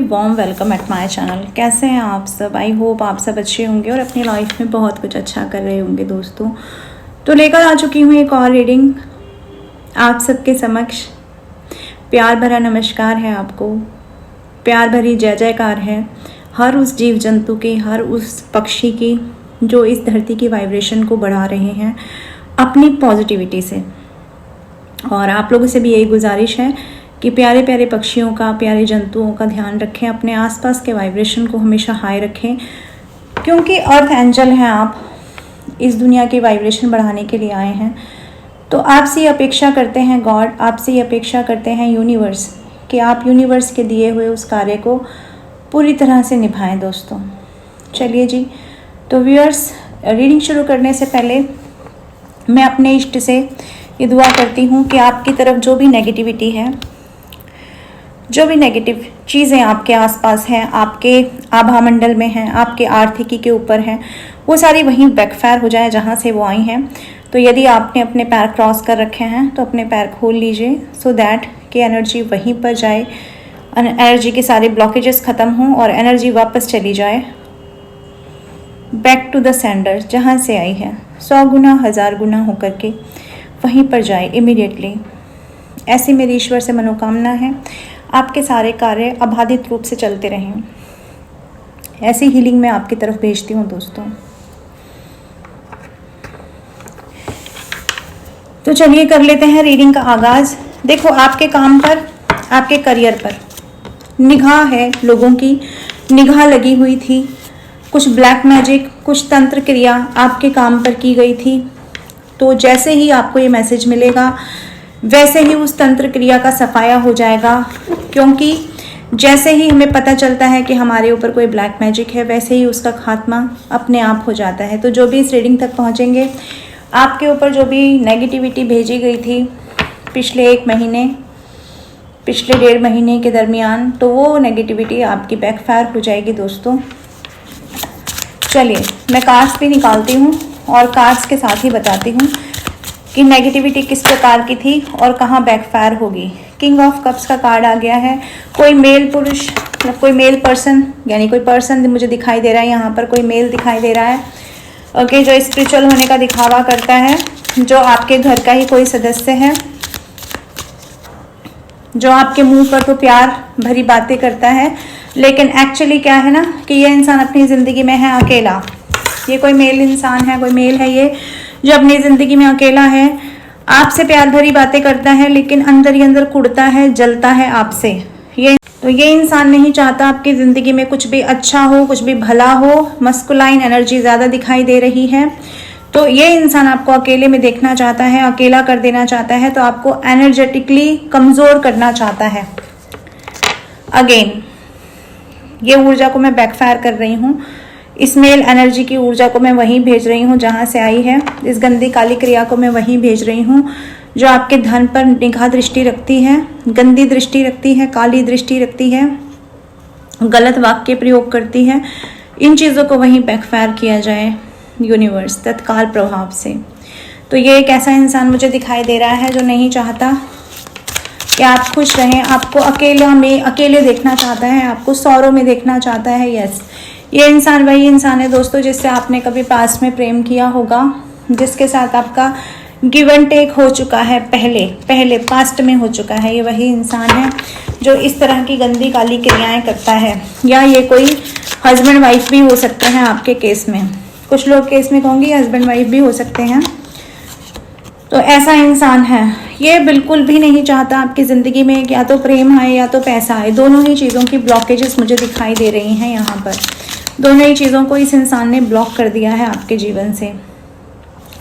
Warm welcome at my channel. कैसे हैं आप सब? आई होप आप सब अच्छे होंगे और अपनी लाइफ में बहुत कुछ अच्छा कर रहे होंगे दोस्तों। तो लेकर आ चुकी हूँ एक और रीडिंग आप सबके समक्ष। प्यार भरा नमस्कार है आपको, प्यार भरी जय जयकार है हर उस जीव जंतु की, हर उस पक्षी की जो इस धरती की वाइब्रेशन को बढ़ा रहे हैं अपनी पॉजिटिविटी से। और आप लोगों से भी यही गुजारिश है कि प्यारे प्यारे पक्षियों का, प्यारे जंतुओं का ध्यान रखें, अपने आसपास के वाइब्रेशन को हमेशा हाई रखें, क्योंकि अर्थ एंजल हैं आप, इस दुनिया की वाइब्रेशन बढ़ाने के लिए आए हैं। तो आपसे ये अपेक्षा करते हैं गॉड, आपसे ये अपेक्षा करते हैं यूनिवर्स कि आप यूनिवर्स के दिए हुए उस कार्य को पूरी तरह से निभाएं दोस्तों। चलिए जी, तो व्यूअर्स, रीडिंग शुरू करने से पहले मैं अपने इष्ट से ये दुआ करती हूँ कि आपकी तरफ जो भी नेगेटिविटी है, जो भी नेगेटिव चीज़ें आपके आसपास हैं, आपके आभा मंडल में हैं, आपके आर्थिकी के ऊपर हैं, वो सारी वहीं बैकफायर हो जाए जहाँ से वो आई हैं। तो यदि आपने अपने पैर क्रॉस कर रखे हैं तो अपने पैर खोल लीजिए, सो दैट कि एनर्जी वहीं पर जाए, एनर्जी के सारे ब्लॉकेजेस ख़त्म हों और एनर्जी वापस चली जाए बैक टू द सेंडर, जहाँ से आई है 100 गुना 1000 गुना होकर के वहीं पर जाए इमीडिएटली। ऐसी मेरी ईश्वर से मनोकामना है, आपके सारे कार्य अबाधित रूप से चलते रहें। ऐसी हीलिंग मैं आपकी तरफ भेजती हूँ दोस्तों। तो चलिए कर लेते हैं रीडिंग का आगाज़। देखो, आपके काम पर, आपके करियर पर निगाह है, लोगों की निगाह लगी हुई थी। कुछ ब्लैक मैजिक, कुछ तंत्र क्रिया आपके काम पर की गई थी। तो जैसे ही आपको ये मैसेज मिलेगा वैसे ही उस तंत्र क्रिया का सफाया हो जाएगा, क्योंकि जैसे ही हमें पता चलता है कि हमारे ऊपर कोई ब्लैक मैजिक है, वैसे ही उसका खात्मा अपने आप हो जाता है। तो जो भी इस रीडिंग तक पहुंचेंगे, आपके ऊपर जो भी नेगेटिविटी भेजी गई थी पिछले 1 महीने, पिछले 1.5 महीने के दरमियान, तो वो नेगेटिविटी आपकी बैकफायर हो जाएगी दोस्तों। चलिए, मैं कार्ड्स भी निकालती हूँ और कार्ड्स के साथ ही बताती हूँ कि नेगेटिविटी किस प्रकार की थी और कहाँ बैकफायर होगी। किंग ऑफ कप्स का कार्ड आ गया है। कोई मेल पुरुष, कोई मेल पर्सन, यानी कोई पर्सन मुझे दिखाई दे रहा है यहाँ पर, कोई मेल दिखाई दे रहा है, ओके, जो स्पिरिचुअल होने का दिखावा करता है, जो आपके घर का ही कोई सदस्य है, जो आपके मुंह पर तो प्यार भरी बातें करता है, लेकिन एक्चुअली क्या है ना कि ये इंसान अपनी ज़िंदगी में है अकेला। ये कोई मेल इंसान है, कोई मेल है ये जो अपनी ज़िंदगी में अकेला है, आपसे प्यार भरी बातें करता है, लेकिन अंदर ही अंदर कुढ़ता है, जलता है आपसे। ये इंसान नहीं चाहता आपकी ज़िंदगी में कुछ भी अच्छा हो, कुछ भी भला हो। मस्कुलाइन एनर्जी ज़्यादा दिखाई दे रही है। तो ये इंसान आपको अकेले में देखना चाहता है, अकेला कर देना चाहता है, तो आपको एनर्जेटिकली कमज़ोर करना चाहता है। अगेन ये ऊर्जा को मैं बैकफायर कर रही हूँ, इस मेल एनर्जी की ऊर्जा को मैं वहीं भेज रही हूँ जहाँ से आई है। इस गंदी काली क्रिया को मैं वहीं भेज रही हूँ जो आपके धन पर निगाह दृष्टि रखती है, गंदी दृष्टि रखती है, काली दृष्टि रखती है, गलत वाक्य प्रयोग करती है। इन चीज़ों को वहीं बैकफायर किया जाए यूनिवर्स तत्काल प्रभाव से। तो ये एक ऐसा इंसान मुझे दिखाई दे रहा है जो नहीं चाहता कि आप खुश रहें, आपको अकेले देखना चाहता है, आपको सौरों में देखना चाहता है। यस, ये इंसान वही इंसान है दोस्तों जिससे आपने कभी पास्ट में प्रेम किया होगा, जिसके साथ आपका गिव एंड टेक हो चुका है, पहले पास्ट में हो चुका है। ये वही इंसान है जो इस तरह की गंदी काली क्रियाएं करता है। या ये कोई हस्बैंड वाइफ भी हो सकते हैं आपके केस में, कुछ लोग केस में कहूँगी हस्बैंड वाइफ भी हो सकते हैं। तो ऐसा इंसान है, ये बिल्कुल भी नहीं चाहता आपकी ज़िंदगी में या तो प्रेम आए या तो पैसा आए। दोनों ही चीज़ों की ब्लॉकेजेस मुझे दिखाई दे रही हैं यहाँ पर। दोनों ही चीज़ों को इस इंसान ने ब्लॉक कर दिया है आपके जीवन से।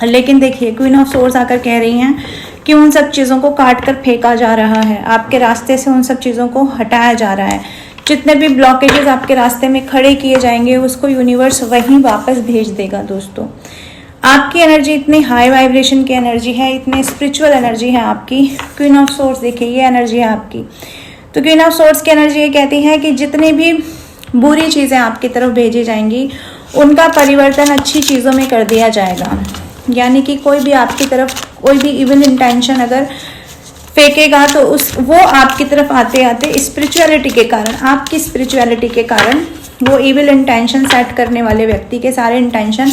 लेकिन देखिए, क्वीन ऑफ सोर्स आकर कह रही हैं कि उन सब चीज़ों को काट कर फेंका जा रहा है, आपके रास्ते से उन सब चीज़ों को हटाया जा रहा है। जितने भी ब्लॉकेजेस आपके रास्ते में खड़े किए जाएंगे उसको यूनिवर्स वहीं वापस भेज देगा दोस्तों। आपकी एनर्जी इतनी हाई वाइब्रेशन की एनर्जी है, इतनी स्पिरिचुअल एनर्जी है आपकी। क्वीन ऑफ सोर्स देखिए, ये एनर्जी है आपकी। तो क्वीन ऑफ सोर्स की एनर्जी ये कहती है कि जितनी भी बुरी चीज़ें आपकी तरफ भेजी जाएंगी उनका परिवर्तन अच्छी चीज़ों में कर दिया जाएगा। यानी कि कोई भी आपकी तरफ कोई भी इविल इंटेंशन अगर फेंकेगा तो वो आपकी तरफ आते आते स्पिरिचुअलिटी के कारण, आपकी स्पिरिचुअलिटी के कारण, वो इविल इंटेंशन सेट करने वाले व्यक्ति के सारे इंटेंशन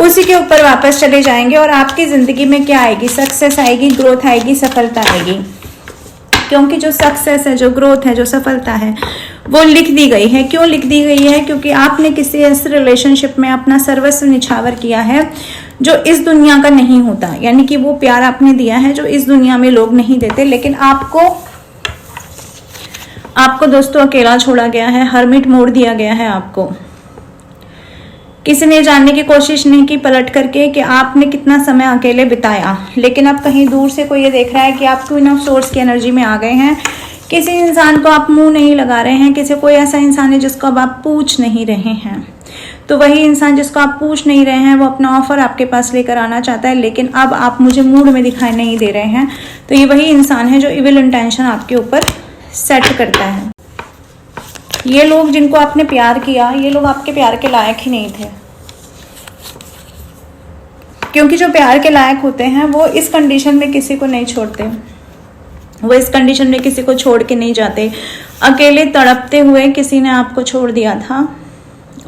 उसी के ऊपर वापस चले जाएंगे और आपकी ज़िंदगी में क्या आएगी? सक्सेस आएगी, ग्रोथ आएगी, सफलता आएगी। क्योंकि जो सक्सेस है, जो ग्रोथ है, जो सफलता है, वो लिख दी गई है। क्यों लिख दी गई है? क्योंकि आपने किसी ऐसे रिलेशनशिप में अपना सर्वस्व निछावर किया है जो इस दुनिया का नहीं होता। यानी कि वो प्यार आपने दिया है जो इस दुनिया में लोग नहीं देते, लेकिन आपको दोस्तों अकेला छोड़ा गया है, हर्मिट मोड़ दिया गया है आपको। किसी ने जानने की कोशिश नहीं की पलट करके कि आपने कितना समय अकेले बिताया, लेकिन अब कहीं दूर से कोई ये देख रहा है कि आप क्वीन ऑफ सोर्स की एनर्जी में आ गए हैं। किसी इंसान को आप मुंह नहीं लगा रहे हैं, किसी कोई ऐसा इंसान है जिसको अब आप पूछ नहीं रहे हैं। तो वही इंसान जिसको आप पूछ नहीं रहे हैं वो अपना ऑफर आपके पास लेकर आना चाहता है, लेकिन अब आप मुझे मूड में दिखाई नहीं दे रहे हैं। तो ये वही इंसान है जो इविल इंटेंशन आपके ऊपर सेट करता है। ये लोग जिनको आपने प्यार किया, ये लोग आपके प्यार के लायक ही नहीं थे, क्योंकि जो प्यार के लायक होते हैं वो इस कंडीशन में किसी को नहीं छोड़ते, वो इस कंडीशन में किसी को छोड़ के नहीं जाते। अकेले तड़पते हुए किसी ने आपको छोड़ दिया था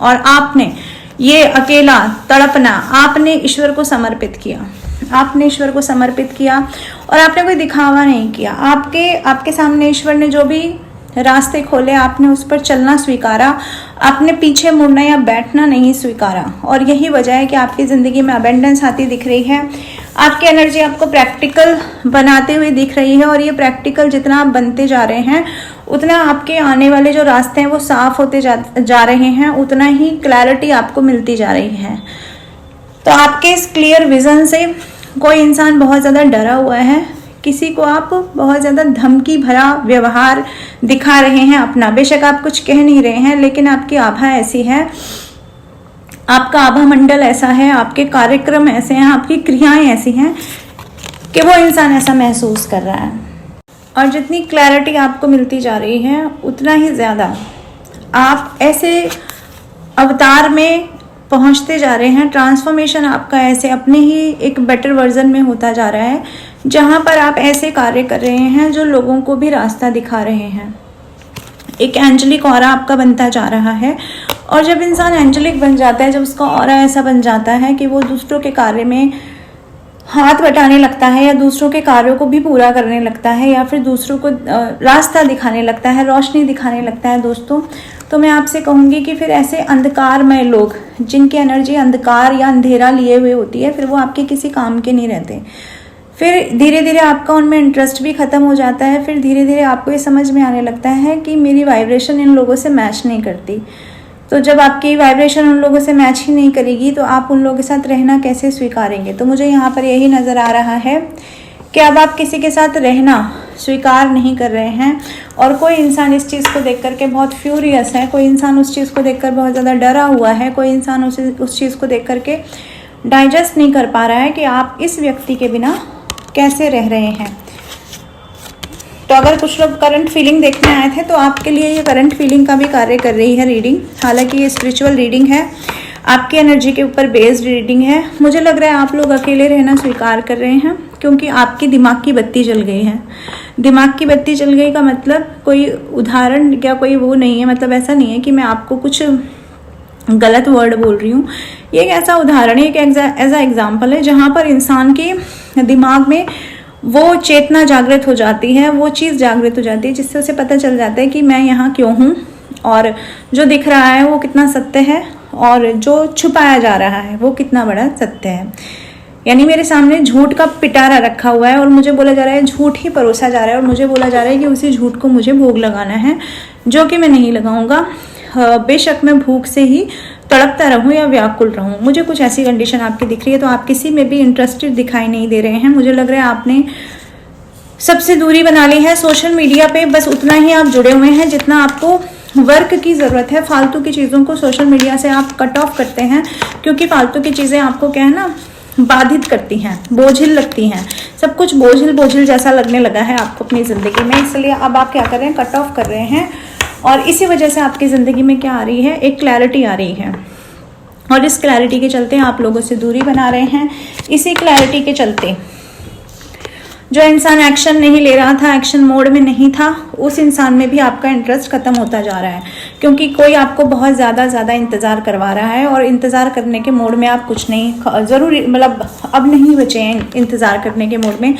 और आपने ये अकेला तड़पना आपने ईश्वर को समर्पित किया, आपने ईश्वर को समर्पित किया और आपने कोई दिखावा नहीं किया। आपके सामने ईश्वर ने जो भी रास्ते खोले आपने उस पर चलना स्वीकारा, आपने पीछे मुड़ना या बैठना नहीं स्वीकारा। और यही वजह है कि आपकी ज़िंदगी में अबेंडेंस आती दिख रही है। आपकी एनर्जी आपको प्रैक्टिकल बनाते हुए दिख रही है और ये प्रैक्टिकल जितना आप बनते जा रहे हैं उतना आपके आने वाले जो रास्ते हैं वो साफ होते जा रहे हैं, उतना ही क्लैरिटी आपको मिलती जा रही है। तो आपके इस क्लियर विजन से कोई इंसान बहुत ज़्यादा डरा हुआ है, किसी को आप बहुत ज़्यादा धमकी भरा व्यवहार दिखा रहे हैं अपना। बेशक आप कुछ कह नहीं रहे हैं, लेकिन आपकी आभा ऐसी है, आपका आभा मंडल ऐसा है, आपके कार्यक्रम ऐसे हैं, आपकी क्रियाएं ऐसी हैं कि वो इंसान ऐसा महसूस कर रहा है। और जितनी क्लैरिटी आपको मिलती जा रही है उतना ही ज़्यादा आप ऐसे अवतार में पहुंचते जा रहे हैं। ट्रांसफॉर्मेशन आपका ऐसे अपने ही एक बेटर वर्जन में होता जा रहा है, जहां पर आप ऐसे कार्य कर रहे हैं जो लोगों को भी रास्ता दिखा रहे हैं। एक एंजेलिक ऑरा आपका बनता जा रहा है। और जब इंसान एंजेलिक बन जाता है, जब उसका ऑरा ऐसा बन जाता है कि वो दूसरों के कार्य में हाथ बटाने लगता है या दूसरों के कार्यों को भी पूरा करने लगता है या फिर दूसरों को रास्ता दिखाने लगता है, रोशनी दिखाने लगता है दोस्तों, तो मैं आपसे कहूँगी कि फिर ऐसे अंधकारमय लोग जिनकी एनर्जी अंधकार या अंधेरा लिए हुए होती है, फिर वो आपके किसी काम के नहीं रहते। फिर धीरे धीरे आपका उनमें इंटरेस्ट भी ख़त्म हो जाता है। फिर धीरे धीरे आपको ये समझ में आने लगता है कि मेरी वाइब्रेशन इन लोगों से मैच नहीं करती। तो जब आपकी वाइब्रेशन उन लोगों से मैच ही नहीं करेगी तो आप उन लोगों के साथ रहना कैसे स्वीकारेंगे। तो मुझे यहाँ पर यही नज़र आ रहा है कि अब आप किसी के साथ रहना स्वीकार नहीं कर रहे हैं। और कोई इंसान इस चीज़ को देख करके बहुत फ्यूरियस है, कोई इंसान उस चीज़ को देखकर बहुत ज़्यादा डरा हुआ है, कोई इंसान उस चीज़ को देख करके डाइजेस्ट नहीं कर पा रहा है कि आप इस व्यक्ति के बिना कैसे रह रहे हैं। तो अगर कुछ लोग करंट फीलिंग देखने आए थे तो आपके लिए ये करंट फीलिंग का भी कार्य कर रही है रीडिंग। हालांकि ये स्पिरिचुअल रीडिंग है, आपकी एनर्जी के ऊपर बेस्ड रीडिंग है। मुझे लग रहा है आप लोग अकेले रहना स्वीकार कर रहे हैं क्योंकि आपकी दिमाग की बत्ती जल गई है। दिमाग की बत्ती जल गई का मतलब कोई उदाहरण या कोई वो नहीं है, मतलब ऐसा नहीं है कि मैं आपको कुछ गलत वर्ड बोल रही हूँ। ये एक ऐसा उदाहरण है, एक ऐसा एग्जाम्पल है जहाँ पर इंसान के दिमाग में वो चेतना जागृत हो जाती है, वो चीज़ जागृत हो जाती है जिससे उसे पता चल जाता है कि मैं यहाँ क्यों हूँ और जो दिख रहा है वो कितना सत्य है और जो छुपाया जा रहा है वो कितना बड़ा सत्य है। यानी मेरे सामने झूठ का पिटारा रखा हुआ है और मुझे बोला जा रहा है, झूठ ही परोसा जा रहा है और मुझे बोला जा रहा है कि उसी झूठ को मुझे भोग लगाना है, जो कि मैं नहीं लगाऊंगा। बेशक मैं भूख से ही तड़पता रहूं या व्याकुल रहूं। मुझे कुछ ऐसी कंडीशन आपकी दिख रही है। तो आप किसी में भी इंटरेस्टेड दिखाई नहीं दे रहे हैं। मुझे लग रहा है आपने सबसे दूरी बना ली है। सोशल मीडिया पे बस उतना ही आप जुड़े हुए हैं जितना आपको वर्क की ज़रूरत है। फालतू की चीज़ों को सोशल मीडिया से आप कट ऑफ करते हैं क्योंकि फालतू की चीज़ें आपको क्या है ना बाधित करती हैं, बोझिल लगती हैं। सब कुछ बोझिल जैसा लगने लगा है आपको अपनी ज़िंदगी में, इसलिए अब आप क्या कर रहे हैं, कट ऑफ कर रहे हैं। और इसी वजह से आपकी ज़िंदगी में क्या आ रही है, एक क्लैरिटी आ रही है और इस क्लैरिटी के चलते आप लोगों से दूरी बना रहे हैं। इसी क्लैरिटी के चलते जो इंसान एक्शन नहीं ले रहा था, एक्शन मोड में नहीं था, उस इंसान में भी आपका इंटरेस्ट खत्म होता जा रहा है, क्योंकि कोई आपको बहुत ज़्यादा इंतज़ार करवा रहा है और इंतज़ार करने के मोड में आप कुछ नहीं, ज़रूरी मतलब अब नहीं बचे हैं इंतज़ार करने के मोड में,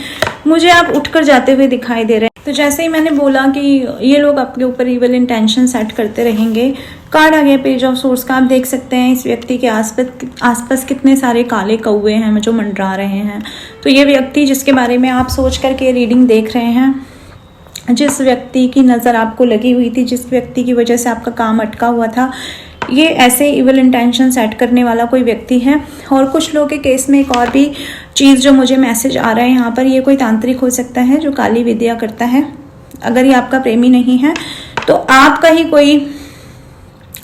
मुझे आप उठकर जाते हुए दिखाई दे रहे हैं। तो जैसे ही मैंने बोला कि ये लोग आपके ऊपर इविल इंटेंशन सेट करते रहेंगे, कार्ड आ गया पेज ऑफ सोर्स का। आप देख सकते हैं इस व्यक्ति के आसपास कितने सारे काले कौवे हैं जो मंडरा रहे हैं। तो ये व्यक्ति जिसके बारे में आप सोच करके रीडिंग देख रहे हैं, जिस व्यक्ति की नज़र आपको लगी हुई थी, जिस व्यक्ति की वजह से आपका काम अटका हुआ था, ये ऐसे इविल इंटेंशन सेट करने वाला कोई व्यक्ति है। और कुछ लोगों के केस में एक और भी चीज़ जो मुझे मैसेज आ रहा है यहाँ पर, ये कोई तांत्रिक हो सकता है जो काली विद्या करता है। अगर ये आपका प्रेमी नहीं है तो आपका ही कोई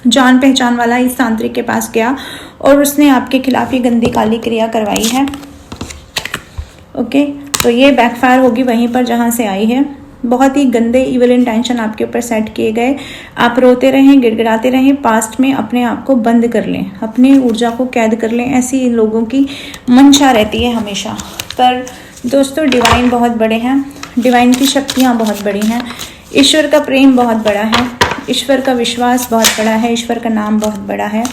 जान पहचान वाला इस तांत्रिक के पास गया और उसने आपके खिलाफ ये गंदी काली क्रिया करवाई है। ओके, तो ये बैकफायर होगी वहीं पर जहाँ से आई है। बहुत ही गंदे इविल इंटेंशन आपके ऊपर सेट किए गए। आप रोते रहें, गिड़गिड़ाते रहें, पास्ट में अपने आप को बंद कर लें, अपनी ऊर्जा को कैद कर लें, ऐसी इन लोगों की मंशा रहती है हमेशा। पर दोस्तों डिवाइन बहुत बड़े हैं, डिवाइन की शक्तियाँ बहुत बड़ी हैं, ईश्वर का प्रेम बहुत बड़ा है, ईश्वर का विश्वास बहुत बड़ा है, ईश्वर का नाम बहुत बड़ा है,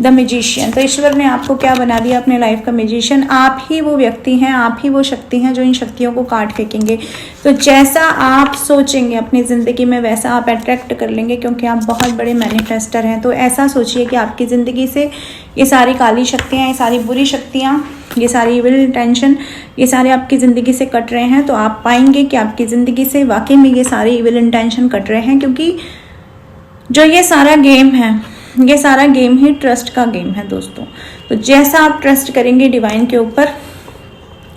द मैजिशियन। तो ईश्वर ने आपको क्या बना दिया अपने लाइफ का मैजिशियन। आप ही वो व्यक्ति हैं, आप ही वो शक्ति हैं जो इन शक्तियों को काट फेंकेंगे। तो जैसा आप सोचेंगे अपनी ज़िंदगी में वैसा आप अट्रैक्ट कर लेंगे, क्योंकि आप बहुत बड़े मैनिफेस्टर हैं। तो ऐसा सोचिए कि आपकी ज़िंदगी से ये सारी काली शक्तियाँ, ये सारी बुरी शक्तियाँ, ये सारी इविल इंटेंशन, ये सारे आपकी ज़िंदगी से कट रहे हैं। तो आप पाएंगे कि आपकी ज़िंदगी से वाकई में ये सारे इविल इंटेंशन कट रहे हैं, क्योंकि जो ये सारा गेम है, ये सारा गेम ही ट्रस्ट का गेम है दोस्तों। तो जैसा आप ट्रस्ट करेंगे डिवाइन के ऊपर,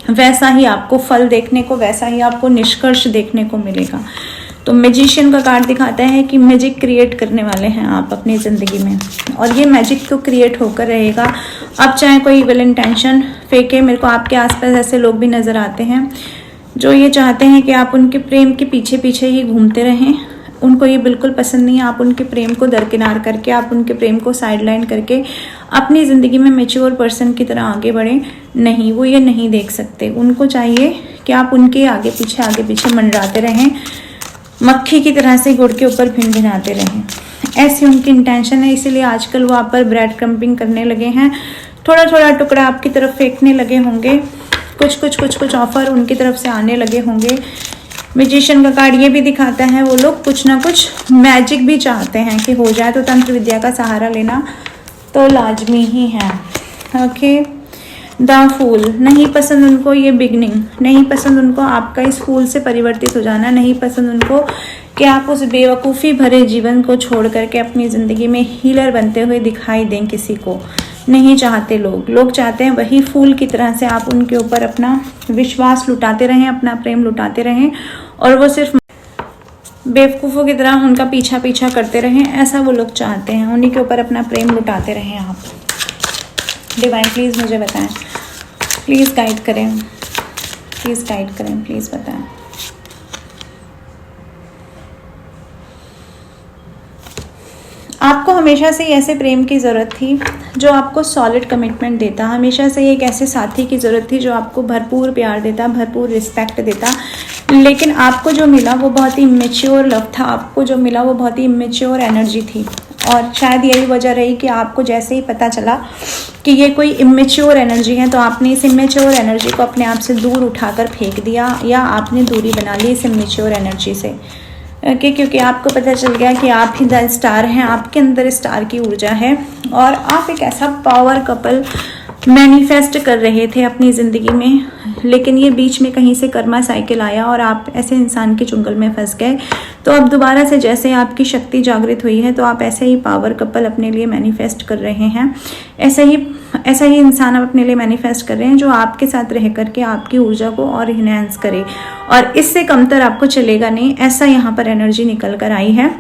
वैसा ही आपको फल देखने को, वैसा ही आपको निष्कर्ष देखने को मिलेगा। तो मैजिशियन का कार्ड दिखाता है कि मैजिक क्रिएट करने वाले हैं आप अपनी ज़िंदगी में, और ये मैजिक तो क्रिएट होकर रहेगा। अब चाहे कोई इविल इंटेंशन फेंके, मेरे को आपके आसपास ऐसे लोग भी नज़र आते हैं जो ये चाहते हैं कि आप उनके प्रेम के पीछे पीछे ही घूमते रहें। उनको ये बिल्कुल पसंद नहीं है आप उनके प्रेम को दरकिनार करके, आप उनके प्रेम को साइडलाइन करके अपनी ज़िंदगी में मैच्योर पर्सन की तरह आगे बढ़ें। नहीं, वो ये नहीं देख सकते। उनको चाहिए कि आप उनके आगे पीछे मंडराते रहें, मक्खी की तरह से गुड़ के ऊपर भिनभिनाते रहें। ऐसी उनकी इंटेंशन है। इसीलिए आजकल वो आप पर ब्रेड क्रम्पिंग करने लगे हैं, थोड़ा थोड़ा टुकड़ा आपकी तरफ फेंकने लगे होंगे, कुछ ऑफर उनकी तरफ से आने लगे होंगे। मैजिशियन का कार्ड ये भी दिखाता है वो लोग कुछ ना कुछ मैजिक भी चाहते हैं कि हो जाए, तो तंत्र विद्या का सहारा लेना तो लाजमी ही है। ओके, द फूल, नहीं पसंद उनको ये बिगनिंग, नहीं पसंद उनको आपका इस फूल से परिवर्तित हो जाना, नहीं पसंद उनको कि आप उस बेवकूफ़ी भरे जीवन को छोड़ करके अपनी ज़िंदगी में हीलर बनते हुए दिखाई दें किसी को। नहीं चाहते लोग चाहते हैं वही फूल की तरह से आप उनके ऊपर अपना विश्वास लुटाते रहें, अपना प्रेम लुटाते रहें, और वो सिर्फ बेवकूफ़ों की तरह उनका पीछा करते रहें। ऐसा वो लोग चाहते हैं, उन्हीं के ऊपर अपना प्रेम लुटाते रहें आप। डिवाइन प्लीज़ मुझे बताएं, प्लीज़ गाइड करें, प्लीज़ बताएं। आपको हमेशा से ऐसे प्रेम की ज़रूरत थी जो आपको सॉलिड कमिटमेंट देता, हमेशा से एक ऐसे साथी की ज़रूरत थी जो आपको भरपूर प्यार देता, भरपूर रिस्पेक्ट देता। लेकिन आपको जो मिला वो बहुत ही इमेच्योर लव था, आपको जो मिला वो बहुत ही इमेच्योर एनर्जी थी। और शायद यही वजह रही कि आपको जैसे ही पता चला कि ये कोई इमेच्योर एनर्जी है, तो आपने इस इमेच्योर एनर्जी को अपने आप से दूर उठाकर फेंक दिया, या आपने दूरी बना ली इस इमेच्योर एनर्जी से। क्योंकि आपको पता चल गया कि आप ही द स्टार हैं, आपके अंदर स्टार की ऊर्जा है, और आप एक ऐसा पावर कपल मैनिफेस्ट कर रहे थे अपनी ज़िंदगी में। लेकिन ये बीच में कहीं से कर्मा साइकिल आया और आप ऐसे इंसान के चुंगल में फंस गए। तो अब दोबारा से जैसे आपकी शक्ति जागृत हुई है, तो आप ऐसे ही पावर कपल अपने लिए मैनिफेस्ट कर रहे हैं। ऐसा ही इंसान आप अपने लिए मैनिफेस्ट कर रहे हैं जो आपके साथ रह करके आपकी ऊर्जा को और इन्हेंस करे, और इससे कमतर आपको चलेगा नहीं। ऐसा यहाँ पर एनर्जी निकल कर आई है।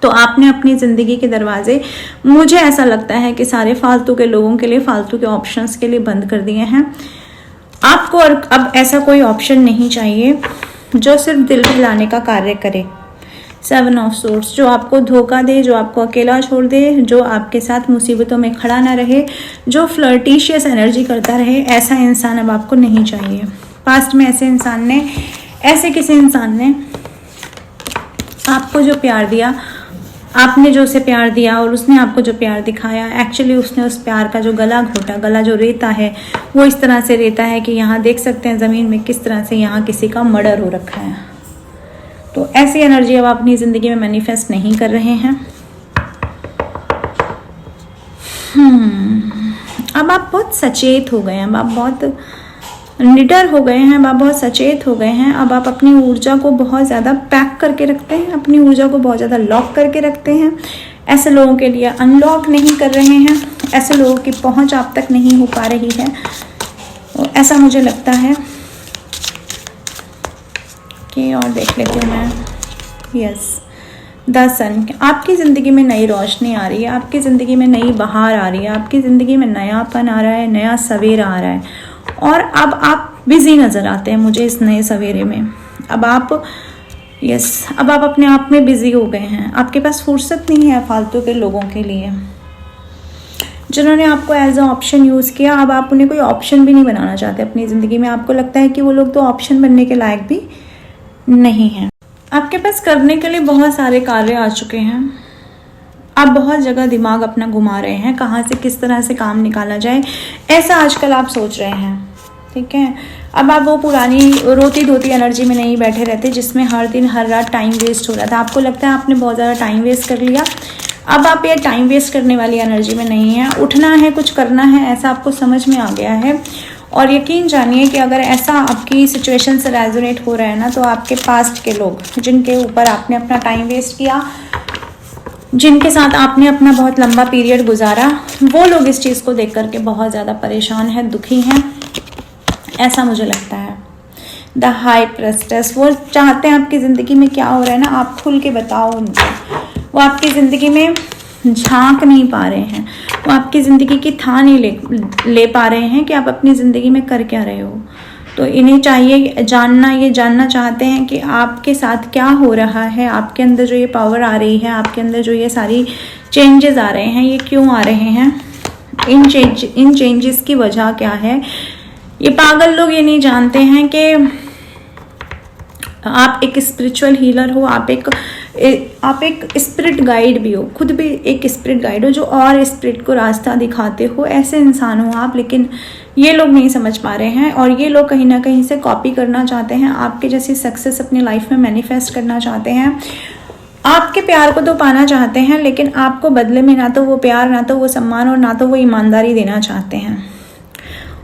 तो आपने अपनी ज़िंदगी के दरवाजे, मुझे ऐसा लगता है कि सारे फालतू के लोगों के लिए, फालतू के ऑप्शंस के लिए बंद कर दिए हैं आपको। और अब ऐसा कोई ऑप्शन नहीं चाहिए जो सिर्फ दिल बहलाने का कार्य करे। 7 ऑफ सोर्ड्स, जो आपको धोखा दे, जो आपको अकेला छोड़ दे, जो आपके साथ मुसीबतों में खड़ा ना रहे, जो फ्लर्टिशियस एनर्जी करता रहे, ऐसा इंसान अब आपको नहीं चाहिए। पास्ट में ऐसे किसी इंसान ने आपको जो प्यार दिया, आपने जो उसे प्यार दिया और उसने आपको जो प्यार दिखाया, एक्चुअली उसने उस प्यार का जो गला घोटा, गला जो रेता है वो इस तरह से रेता है कि यहाँ देख सकते हैं ज़मीन में किस तरह से यहाँ किसी का मर्डर हो रखा है। तो ऐसी एनर्जी अब आप अपनी ज़िंदगी में मैनिफेस्ट नहीं कर रहे हैं। अब आप बहुत सचेत हो गए हैं, अब आप बहुत निडर हो गए हैं, अब आप बहुत सचेत हो गए हैं। अब आप अपनी ऊर्जा को बहुत ज़्यादा पैक करके रखते हैं, अपनी ऊर्जा को बहुत ज़्यादा लॉक करके रखते हैं। ऐसे लोगों के लिए अनलॉक नहीं कर रहे हैं, ऐसे लोगों की पहुंच आप तक नहीं हो पा रही है। तो ऐसा मुझे लगता है कि, और देख लेती हूँ मैं, यस, द सन, आपकी ज़िंदगी में नई रोशनी आ रही है, आपकी ज़िंदगी में नई बहार आ रही है, आपकी ज़िंदगी में नयापन आ रहा है, नया सवेरा आ रहा है। और अब आप बिज़ी नज़र आते हैं मुझे इस नए सवेरे में। अब आप अपने आप में बिज़ी हो गए हैं, आपके पास फुर्सत नहीं है फालतू के लोगों के लिए। जिन्होंने आपको एज अ ऑप्शन यूज़ किया, अब आप उन्हें कोई ऑप्शन भी नहीं बनाना चाहते अपनी ज़िंदगी में। आपको लगता है कि वो लोग तो ऑप्शन बनने के लायक भी नहीं हैं। आपके पास करने के लिए बहुत सारे कार्य आ चुके हैं, आप बहुत जगह दिमाग अपना घुमा रहे हैं, कहाँ से किस तरह से काम निकाला जाए, ऐसा आजकल आप सोच रहे हैं। ठीक है, अब आप वो पुरानी रोती धोती एनर्जी में नहीं बैठे रहते जिसमें हर दिन हर रात टाइम वेस्ट हो रहा था। आपको लगता है आपने बहुत ज़्यादा टाइम वेस्ट कर लिया, अब आप ये टाइम वेस्ट करने वाली एनर्जी में नहीं है। उठना है, कुछ करना है, ऐसा आपको समझ में आ गया है। और यकीन जानिए कि अगर ऐसा आपकी सिचुएशन से रेजोनेट हो रहा है ना, तो आपके पास्ट के लोग जिनके ऊपर आपने अपना टाइम वेस्ट किया, जिनके साथ आपने अपना बहुत लंबा पीरियड गुजारा, वो लोग इस चीज़ को देख करके बहुत ज़्यादा परेशान हैं, दुखी हैं, ऐसा मुझे लगता है। द हाई प्रेस्टेस, वो चाहते हैं आपकी ज़िंदगी में क्या हो रहा है ना, आप खुल के बताओ उनको। वो आपकी ज़िंदगी में झांक नहीं पा रहे हैं, वो आपकी ज़िंदगी की था नहीं ले पा रहे हैं कि आप अपनी ज़िंदगी में कर क्या रहे हो। तो इन्हें चाहिए जानना, ये जानना चाहते हैं कि आपके साथ क्या हो रहा है, आपके अंदर जो ये पावर आ रही है, आपके अंदर जो ये सारी चेंजेस आ रहे हैं, ये क्यों आ रहे हैं, इन चेंजेस की वजह क्या है। ये पागल लोग ये नहीं जानते हैं कि आप एक स्पिरिचुअल हीलर हो, आप एक स्पिरिट गाइड भी हो, खुद भी एक स्पिरिट गाइड हो जो और स्पिरिट को रास्ता दिखाते हो, ऐसे इंसान हो आप। लेकिन ये लोग नहीं समझ पा रहे हैं और ये लोग कहीं ना कहीं से कॉपी करना चाहते हैं, आपके जैसी सक्सेस अपनी लाइफ में मैनिफेस्ट करना चाहते हैं। आपके प्यार को तो पाना चाहते हैं, लेकिन आपको बदले में ना तो वो प्यार, ना तो वो सम्मान और ना तो वो ईमानदारी देना चाहते हैं।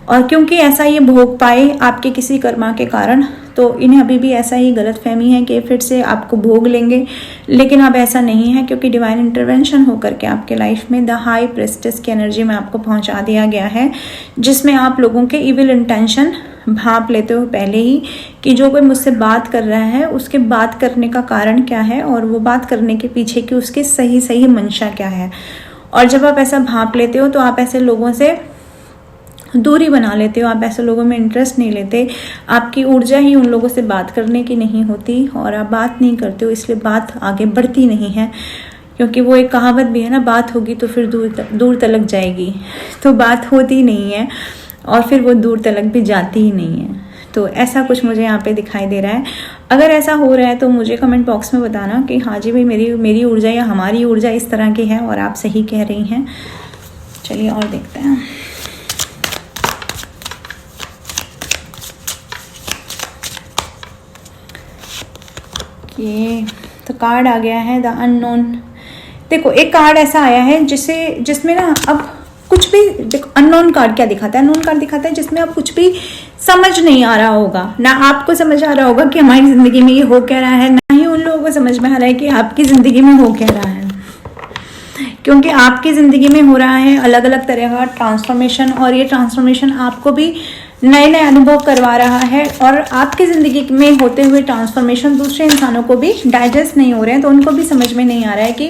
और क्योंकि ऐसा ये भोग पाए आपके किसी कर्मा के कारण, तो इन्हें अभी भी ऐसा ही गलतफहमी है कि फिर से आपको भोग लेंगे। लेकिन अब ऐसा नहीं है, क्योंकि डिवाइन इंटरवेंशन होकर के आपके लाइफ में द हाई प्रेस्टेस की एनर्जी में आपको पहुंचा दिया गया है, जिसमें आप लोगों के इविल इंटेंशन भांप लेते हो पहले ही, कि जो कोई मुझसे बात कर रहा है उसके बात करने का कारण क्या है और वो बात करने के पीछे की उसकी सही मंशा क्या है। और जब आप ऐसा भांप लेते हो तो आप ऐसे लोगों से दूरी बना लेते हो, आप ऐसे लोगों में इंटरेस्ट नहीं लेते। आपकी ऊर्जा ही उन लोगों से बात करने की नहीं होती और आप बात नहीं करते हो, इसलिए बात आगे बढ़ती नहीं है। क्योंकि वो एक कहावत भी है ना, बात होगी तो फिर दूर तलक जाएगी, तो बात होती नहीं है और फिर वो दूर तलक भी जाती ही नहीं है। तो ऐसा कुछ मुझे यहाँ पे दिखाई दे रहा है। अगर ऐसा हो रहा है तो मुझे कमेंट बॉक्स में बताना कि हाँ जी भाई, मेरी ऊर्जा या हमारी ऊर्जा इस तरह की है और आप सही कह रही हैं। चलिए और देखते हैं। ये तो कार्ड आ गया है द अननोन। देखो एक कार्ड ऐसा आया है जिसमें ना अब कुछ भी, देखो अननोन कार्ड क्या दिखाता है, अननोन कार्ड दिखाता है जिसमें अब कुछ भी समझ नहीं आ रहा होगा, ना आपको समझ आ रहा होगा कि हमारी ज़िंदगी में ये हो क्या रहा है, ना ही उन लोगों को समझ में आ रहा है कि आपकी ज़िंदगी में हो क्या रहा है। क्योंकि आपकी ज़िंदगी में हो रहा है अलग अलग तरह का ट्रांसफॉर्मेशन, और ये ट्रांसफॉर्मेशन आपको भी नए नए अनुभव करवा रहा है। और आपकी ज़िंदगी में होते हुए ट्रांसफॉर्मेशन दूसरे इंसानों को भी डाइजेस्ट नहीं हो रहे हैं, तो उनको भी समझ में नहीं आ रहा है कि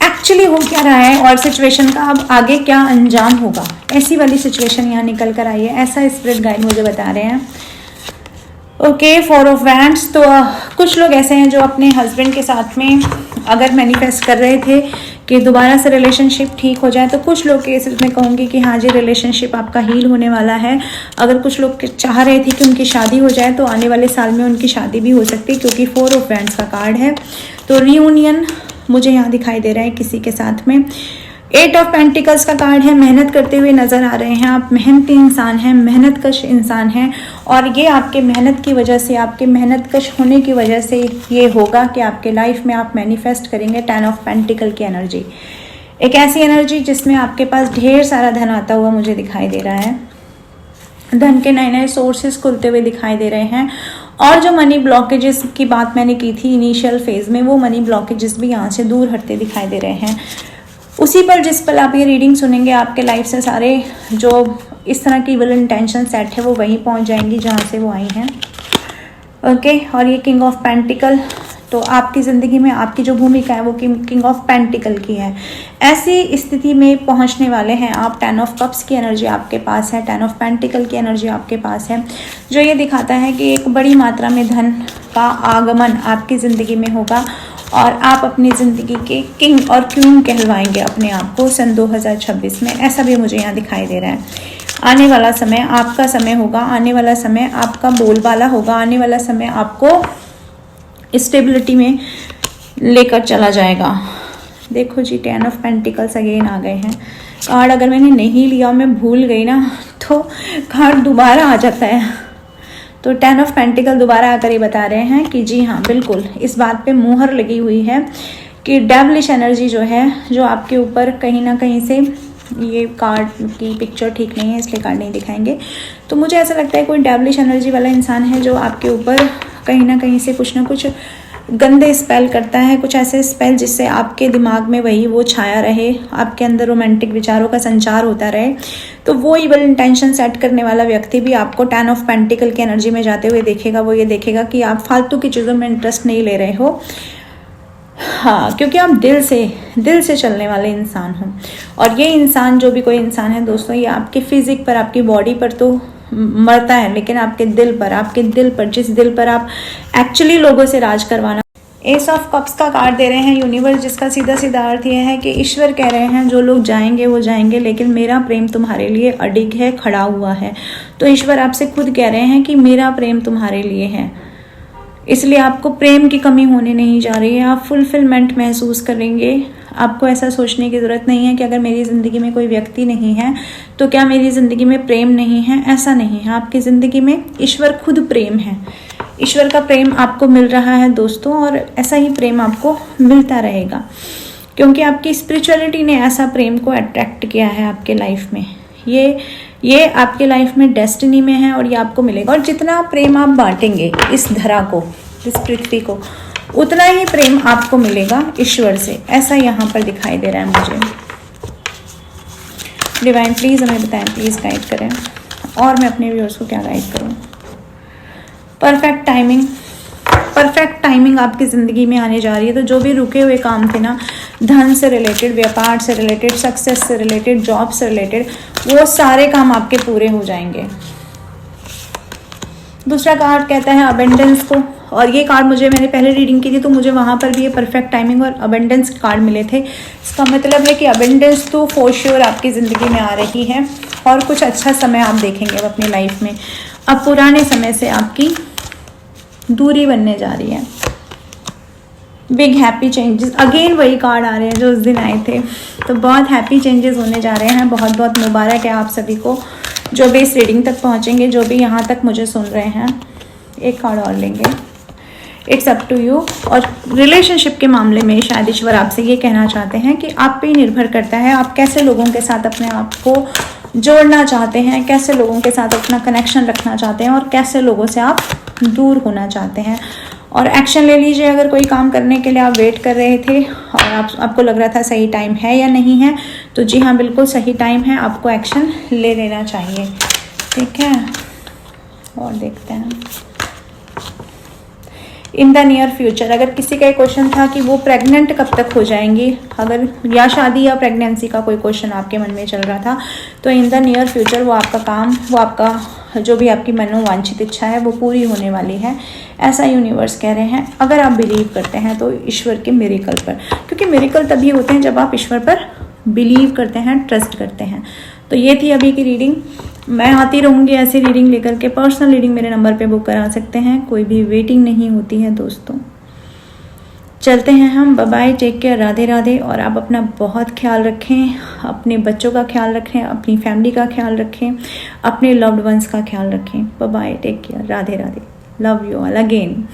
एक्चुअली हो क्या रहा है और सिचुएशन का अब आगे क्या अंजाम होगा। ऐसी वाली सिचुएशन यहाँ निकल कर आई है, ऐसा स्पिरिट गाइड मुझे बता रहे हैं। Okay, 4 of wands. तो कुछ लोग ऐसे हैं जो अपने हस्बैंड के साथ में अगर मैनिफेस्ट कर रहे थे कि दोबारा से रिलेशनशिप ठीक हो जाए। तो कुछ लोग केसेस में कहूँगी कि हाँ जी, रिलेशनशिप आपका हील होने वाला है। अगर कुछ लोग चाह रहे थे कि उनकी शादी हो जाए तो आने वाले साल में उनकी शादी भी हो सकती है, क्योंकि 4 ऑफ वैंड्स का कार्ड है। तो रियूनियन मुझे यहाँ दिखाई दे रहा है किसी के साथ में। 8 ऑफ पेंटिकल्स का कार्ड है। मेहनत करते हुए नजर आ रहे हैं, आप मेहनती इंसान हैं, मेहनतकश इंसान हैं, और ये आपके मेहनत की वजह से, आपके मेहनतकश होने की वजह से ये होगा कि आपके लाइफ में आप मैनिफेस्ट करेंगे 10 ऑफ पेंटिकल की एनर्जी। एक ऐसी एनर्जी जिसमें आपके पास ढेर सारा धन आता हुआ मुझे दिखाई दे रहा है। धन के नए नए सोर्सेस खुलते हुए दिखाई दे रहे हैं, और जो मनी ब्लॉकेजेस की बात मैंने की थी इनिशियल फेज में, वो मनी ब्लॉकेजेस भी यहाँ से दूर हटते दिखाई दे रहे हैं। उसी पर जिस पल आप ये रीडिंग सुनेंगे, आपके लाइफ से सारे जो इस तरह की इविल इंटेंशन सेट है वो वहीं पहुंच जाएंगी जहां से वो आई हैं। ओके, और ये किंग ऑफ पेंटिकल, तो आपकी ज़िंदगी में आपकी जो भूमिका है वो किंग ऑफ पेंटिकल की है। ऐसी स्थिति में पहुंचने वाले हैं आप। 10 ऑफ कप्स की एनर्जी आपके पास है, 10 ऑफ पेंटिकल की एनर्जी आपके पास है, जो ये दिखाता है कि एक बड़ी मात्रा में धन का आगमन आपकी ज़िंदगी में होगा, और आप अपनी ज़िंदगी के किंग और क्वीन कहलवाएंगे अपने आप को सन 2026 में। ऐसा भी मुझे यहाँ दिखाई दे रहा है। आने वाला समय आपका समय होगा, आने वाला समय आपका बोलबाला होगा, आने वाला समय आपको स्टेबिलिटी में लेकर चला जाएगा। देखो जी, 10 ऑफ पेंटिकल्स अगेन आ गए हैं। कार्ड अगर मैंने नहीं लिया, मैं भूल गई ना, तो कार्ड दोबारा आ जाता है। तो 10 ऑफ पेंटिकल दोबारा आकर ये बता रहे हैं कि जी हाँ, बिल्कुल इस बात पे मुहर लगी हुई है कि डेविलिश एनर्जी जो है, जो आपके ऊपर कहीं ना कहीं से, ये कार्ड की पिक्चर ठीक नहीं है इसलिए कार्ड नहीं दिखाएंगे, तो मुझे ऐसा लगता है कोई डेविलिश एनर्जी वाला इंसान है जो आपके ऊपर कहीं ना कहीं से कुछ ना कुछ गंदे स्पेल करता है, कुछ ऐसे स्पेल जिससे आपके दिमाग में वही वो छाया रहे, आपके अंदर रोमांटिक विचारों का संचार होता रहे। तो वो इवल इंटेंशन सेट करने वाला व्यक्ति भी आपको 10 ऑफ पेंटिकल की एनर्जी में जाते हुए देखेगा। वो ये देखेगा कि आप फालतू की चीज़ों में इंटरेस्ट नहीं ले रहे हो, हाँ, क्योंकि आप दिल से चलने वाले इंसान हो। और ये इंसान, जो भी कोई इंसान है दोस्तों, ये आपके फिजिक पर, आपकी बॉडी पर तो मरता है, लेकिन आपके दिल पर, जिस दिल पर आप एक्चुअली लोगों से राज करवाना। एस ऑफ कप्स का कार्ड दे रहे हैं यूनिवर्स, जिसका सीधा सीधा अर्थ यह है कि ईश्वर कह रहे हैं जो लोग जाएंगे वो जाएंगे, लेकिन मेरा प्रेम तुम्हारे लिए अडिग है, खड़ा हुआ है। तो ईश्वर आपसे खुद कह रहे हैं कि मेरा प्रेम तुम्हारे लिए है, इसलिए आपको प्रेम की कमी होने नहीं जा रही है। आप फुलफिलमेंट महसूस करेंगे। आपको ऐसा सोचने की ज़रूरत नहीं है कि अगर मेरी ज़िंदगी में कोई व्यक्ति नहीं है तो क्या मेरी ज़िंदगी में प्रेम नहीं है। ऐसा नहीं है, आपकी ज़िंदगी में ईश्वर खुद प्रेम है। ईश्वर का प्रेम आपको मिल रहा है दोस्तों, और ऐसा ही प्रेम आपको मिलता रहेगा, क्योंकि आपकी स्पिरिचुअलिटी ने ऐसा प्रेम को अट्रैक्ट किया है आपके लाइफ में। ये आपके लाइफ में डेस्टिनी में है और ये आपको मिलेगा। और जितना प्रेम आप बांटेंगे इस धरा को, इस पृथ्वी को, उतना ही प्रेम आपको मिलेगा ईश्वर से। ऐसा यहाँ पर दिखाई दे रहा है मुझे। डिवाइन प्लीज़ हमें बताएं, प्लीज़ गाइड करें, और मैं अपने व्यूअर्स को क्या गाइड करूँ। परफेक्ट टाइमिंग आपकी ज़िंदगी में आने जा रही है। तो जो भी रुके हुए काम थे ना, धन से रिलेटेड, व्यापार से रिलेटेड, सक्सेस से रिलेटेड, जॉब से रिलेटेड, वो सारे काम आपके पूरे हो जाएंगे। दूसरा कार्ड कहता है अबेंडेंस को, और ये कार्ड मुझे, मैंने पहले रीडिंग की थी तो मुझे वहाँ पर भी ये परफेक्ट टाइमिंग और अबेंडेंस कार्ड मिले थे। इसका मतलब है कि अबेंडेंस तो फॉर श्योर आपकी ज़िंदगी में आ रही है, और कुछ अच्छा समय आप देखेंगे अब अपनी लाइफ में। अब पुराने समय से आपकी दूरी बनने जा रही है। बिग हैप्पी चेंजेस, अगेन वही कार्ड आ रहे हैं जो उस दिन आए थे। तो बहुत हैप्पी चेंजेस होने जा रहे हैं। बहुत बहुत मुबारक है आप सभी को जो भी इस रीडिंग तक पहुंचेंगे, जो भी यहाँ तक मुझे सुन रहे हैं। एक कार्ड और लेंगे, इट्स अप टू यू। और रिलेशनशिप के मामले में शायद ईश्वर आपसे ये कहना चाहते हैं कि आप पे ही निर्भर करता है आप कैसे लोगों के साथ अपने आप को जोड़ना चाहते हैं, कैसे लोगों के साथ अपना कनेक्शन रखना चाहते हैं, और कैसे लोगों से आप दूर होना चाहते हैं। और एक्शन ले लीजिए। अगर कोई काम करने के लिए आप वेट कर रहे थे और आपको लग रहा था सही टाइम है या नहीं है, तो जी हाँ, बिल्कुल सही टाइम है, आपको एक्शन ले लेना चाहिए। ठीक है, और देखते हैं इन द नियर फ्यूचर। अगर किसी का क्वेश्चन था कि वो प्रेग्नेंट कब तक हो जाएंगी, अगर या शादी या प्रेगनेंसी का कोई क्वेश्चन आपके मन में चल रहा था, तो इन द नियर फ्यूचर वो आपका काम, वो आपका जो भी आपकी मनोवांछित इच्छा है वो पूरी होने वाली है, ऐसा यूनिवर्स कह रहे हैं। अगर आप बिलीव करते हैं तो ईश्वर के मिरेकल पर, क्योंकि मिरेकल तभी होते हैं जब आप ईश्वर पर बिलीव करते हैं, ट्रस्ट करते हैं। तो ये थी अभी की रीडिंग। मैं आती रहूँगी ऐसी रीडिंग लेकर के। पर्सनल रीडिंग मेरे नंबर पे बुक करा सकते हैं, कोई भी वेटिंग नहीं होती है दोस्तों। चलते हैं हम, bye bye, take care, Radhe Radhe. और आप अपना बहुत ख्याल रखें, अपने बच्चों का ख्याल रखें, अपनी फैमिली का ख्याल रखें, अपने लव्ड वंस का ख्याल रखें। Bye bye, take care, Radhe Radhe, love you all again.